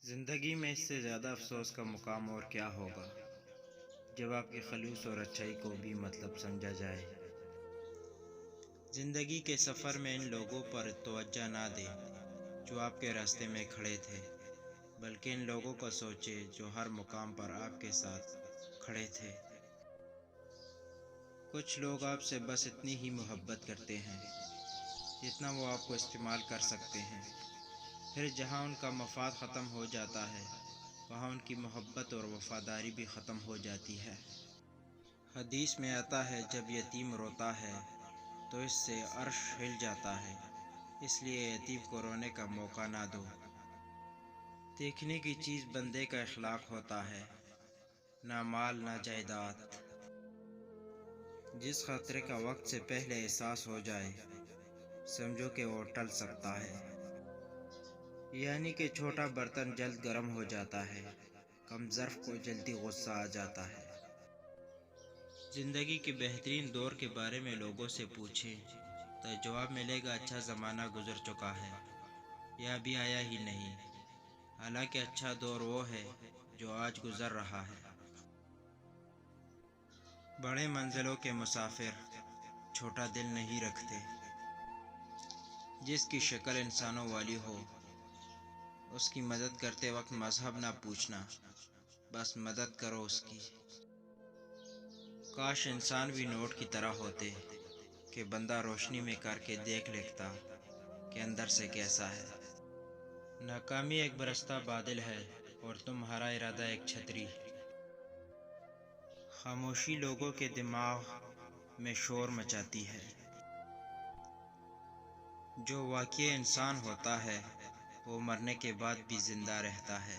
زندگی میں اس سے زیادہ افسوس کا مقام اور کیا ہوگا جب آپ کے خلوص اور اچھائی کو بھی مطلب سمجھا جائے۔ زندگی کے سفر میں ان لوگوں پر توجہ نہ دیں جو آپ کے راستے میں کھڑے تھے، بلکہ ان لوگوں کو سوچے جو ہر مقام پر آپ کے ساتھ کھڑے تھے۔ کچھ لوگ آپ سے بس اتنی ہی محبت کرتے ہیں جتنا وہ آپ کو استعمال کر سکتے ہیں، پھر جہاں ان کا مفاد ختم ہو جاتا ہے وہاں ان کی محبت اور وفاداری بھی ختم ہو جاتی ہے۔ حدیث میں آتا ہے جب یتیم روتا ہے تو اس سے عرش ہل جاتا ہے، اس لیے یتیم کو رونے کا موقع نہ دو۔ دیکھنے کی چیز بندے کا اخلاق ہوتا ہے، نہ مال نہ جائیداد۔ جس خطرے کا وقت سے پہلے احساس ہو جائے سمجھو کہ وہ ٹل سکتا ہے، یعنی کہ چھوٹا برتن جلد گرم ہو جاتا ہے، کم ظرف کو جلدی غصہ آ جاتا ہے۔ زندگی کے بہترین دور کے بارے میں لوگوں سے پوچھیں تو جواب ملے گا اچھا زمانہ گزر چکا ہے یا ابھی آیا ہی نہیں، حالانکہ اچھا دور وہ ہے جو آج گزر رہا ہے۔ بڑے منزلوں کے مسافر چھوٹا دل نہیں رکھتے۔ جس کی شکل انسانوں والی ہو اس کی مدد کرتے وقت مذہب نہ پوچھنا، بس مدد کرو اس کی۔ کاش انسان بھی نوٹ کی طرح ہوتے کہ بندہ روشنی میں کر کے دیکھ لیتا کہ اندر سے کیسا ہے۔ ناکامی ایک برستا بادل ہے اور تمہارا ارادہ ایک چھتری۔ خاموشی لوگوں کے دماغ میں شور مچاتی ہے۔ جو واقعی انسان ہوتا ہے وہ مرنے کے بعد بھی زندہ رہتا ہے۔